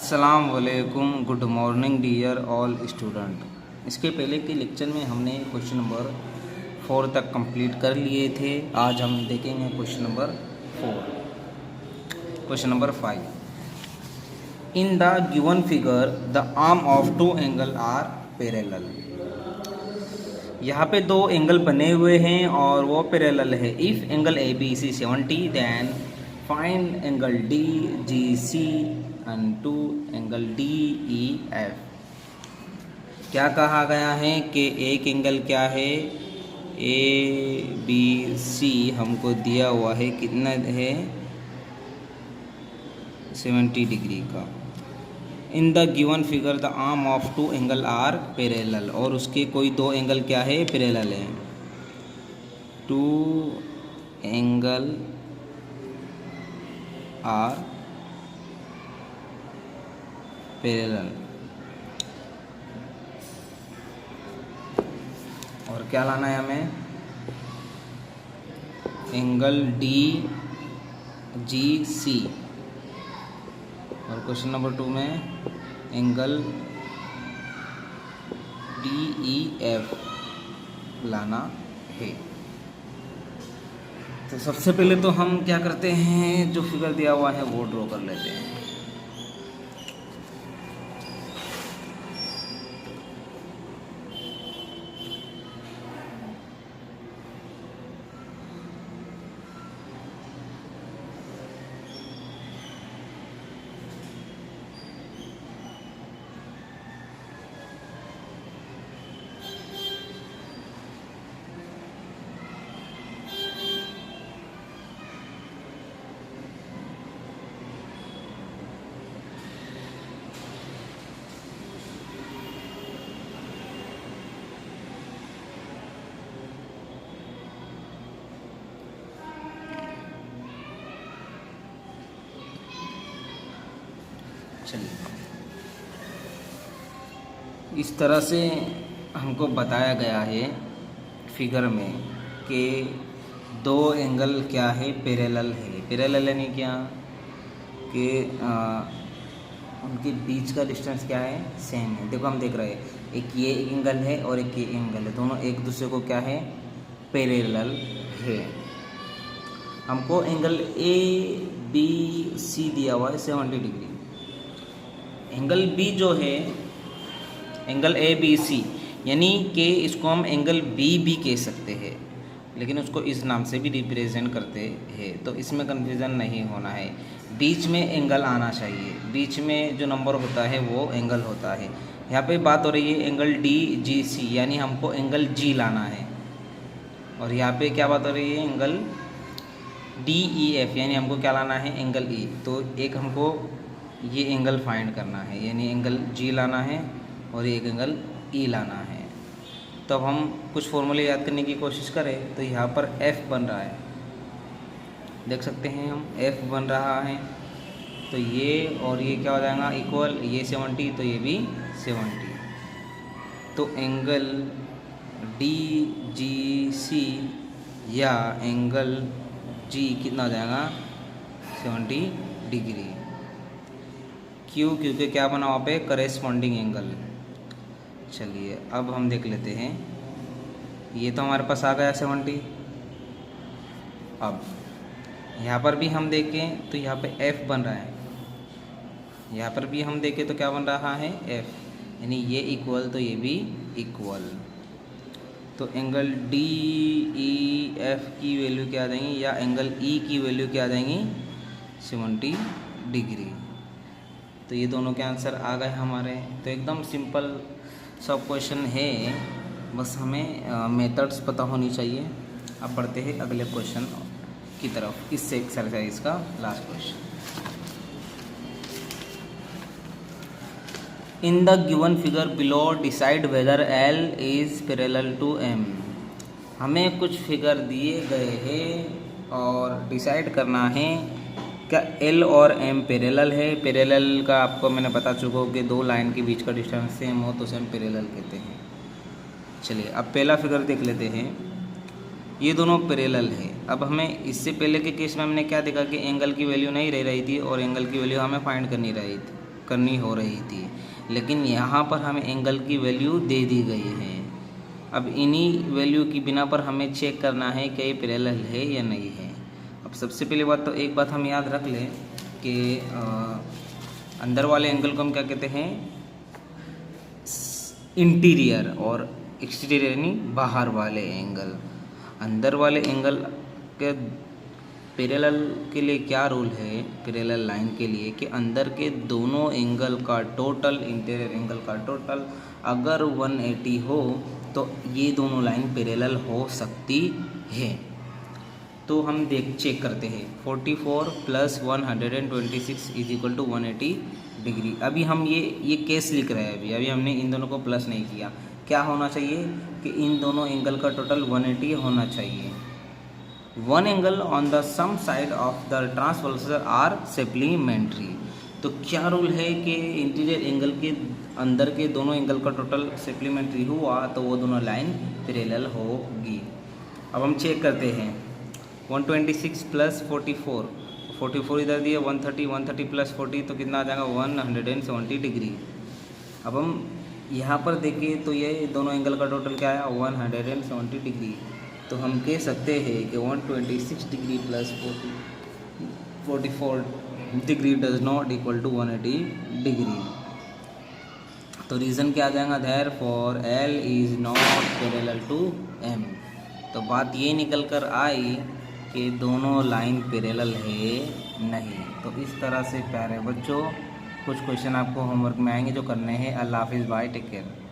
अस्सलाम वालेकुम, good morning dear all student. इसके पहले के लेक्चर में हमने क्वेश्चन नंबर 4 तक कंप्लीट कर लिए थे। आज हम देखेंगे question number 4। Question number 5, in the given figure the arm of two angle are parallel. यहाँ पे दो एंगल बने हुए हैं और वो पैरेलल है। If angle A B C 70 then find angle D G C and two angle D E F. क्या कहा गया है कि एक एंगल क्या है, ए बी सी हमको दिया हुआ है, कितना है 70 डिग्री का। In the given figure the arm of two angle are parallel, और उसके कोई दो एंगल क्या है, पैरेलल है। Two angle are parallel. और क्या लाना है हमें, एंगल डी जी सी। और क्वेश्चन नंबर 2 में एंगल डी ई एफ लाना है। तो सबसे पहले तो हम क्या करते हैं, जो फिगर दिया हुआ है वो ड्रॉ कर लेते हैं। चलिए, इस तरह से हमको बताया गया है फिगर में कि दो एंगल क्या है, पैरेलल है। पैरेलल यानी क्या कि उनके बीच का डिस्टेंस क्या है, सेम है। देखो हम देख रहे हैं, एक ये एंगल है और एक ये एंगल है, दोनों एक दूसरे को क्या है, पैरेलल है। हमको एंगल ए बी सी दिया हुआ है 70 डिग्री। एंगल बी जो है, एंगल ए बी सी, यानी कि इसको हम एंगल बी भी कह सकते हैं, लेकिन उसको इस नाम से भी रिप्रेजेंट करते हैं। तो इसमें कन्फ्यूज़न नहीं होना है, बीच में एंगल आना चाहिए। बीच में जो नंबर होता है वो एंगल होता है। यहाँ पे बात हो रही है एंगल डी जी सी, यानी हमको एंगल जी लाना है। और यहाँ पे क्या बात हो रही है, एंगल डी ई एफ, यानी हमको क्या लाना है, एंगल ई। तो एक हमको ये एंगल फाइंड करना है, यानी एंगल जी लाना है और एक एंगल ई लाना है। तो अब हम कुछ फॉर्मूले याद करने की कोशिश करें तो यहाँ पर एफ बन रहा है, देख सकते हैं हम, एफ बन रहा है। तो ये और ये क्या हो जाएगा, इक्वल, ये 70 तो ये भी 70। तो एंगल डी जी सी या एंगल जी कितना हो जाएगा, 70 डिग्री। क्यों, क्योंकि क्या बना वहाँ पे, करेस्पॉन्डिंग एंगल। चलिए अब हम देख लेते हैं, ये तो हमारे पास आ गया 70। अब यहाँ पर भी हम देखें तो यहाँ पे F बन रहा है, यहाँ पर भी हम देखें तो क्या बन रहा है, F, यानी ये इक्वल तो ये भी इक्वल। तो एंगल डी ई एफ की वैल्यू क्या आ जाएंगी, या एंगल ई की वैल्यू क्या आ जाएंगी, 70 डिग्री। तो ये दोनों के आंसर आ गए हमारे। तो एकदम सिंपल सब क्वेश्चन है, बस हमें मेथड्स पता होनी चाहिए। अब बढ़ते हैं अगले क्वेश्चन की तरफ, इससे एक्सरसाइज का last question. In the given figure below decide whether L is parallel to M. हमें कुछ फिगर दिए गए हैं और डिसाइड करना है क्या एल और एम पैरेलल है। पैरेलल का आपको मैंने बता चुका हूँ कि दो लाइन के बीच का डिस्टेंस सेम हो तो उसे हम पैरेलल कहते हैं। चलिए अब पहला फिगर देख लेते हैं, ये दोनों पैरेलल है। अब हमें इससे पहले के केस में हमने क्या देखा कि एंगल की वैल्यू नहीं रह रही थी और एंगल की वैल्यू हमें फाइंड करनी रही थी। करनी हो रही थी, लेकिन यहाँ पर हमें एंगल की वैल्यू दे दी गई है। अब इन्हीं वैल्यू की बिना पर हमें चेक करना है कि ये पैरेलल है या नहीं है। अब सबसे पहली बात तो एक बात हम याद रख लें कि अंदर वाले एंगल को हम क्या कहते हैं, इंटीरियर, और एक्सटीरियर यानी बाहर वाले एंगल। अंदर वाले एंगल के पैरेलल के लिए क्या रूल है, पैरेलल लाइन के लिए, कि अंदर के दोनों एंगल का टोटल, इंटीरियर एंगल का टोटल अगर 180 हो तो ये दोनों लाइन पैरेलल हो सकती है। तो हम चेक करते हैं 44 + 126 = 180 डिग्री। अभी हम ये केस लिख रहे हैं, अभी हमने इन दोनों को प्लस नहीं किया। क्या होना चाहिए कि इन दोनों एंगल का टोटल 180 होना चाहिए। One angle on the same side of the transversal are supplementary. तो क्या रूल है कि इंटीरियर एंगल के अंदर के दोनों एंगल का टोटल सप्लीमेंट्री हुआ तो वो दोनों लाइन पैरेलल होगी। अब हम चेक करते हैं 126 + 44 इधर दिए, 130 + 40 तो कितना आ जाएगा 170 डिग्री। अब हम यहाँ पर देखें तो ये दोनों एंगल का टोटल क्या है 170 डिग्री। तो हम कह सकते हैं कि 126 degree + 44 degree does not equal to 180 degree. तो रीज़न क्या आ जाएगा, therefore L is not parallel to M। तो बात ये निकल कर आई कि दोनों लाइन पैरेलल है नहीं। तो इस तरह से प्यारे बच्चों कुछ क्वेश्चन आपको होमवर्क में आएंगे जो करने हैं। अल्लाह हाफिज़, बाय, टेक केयर।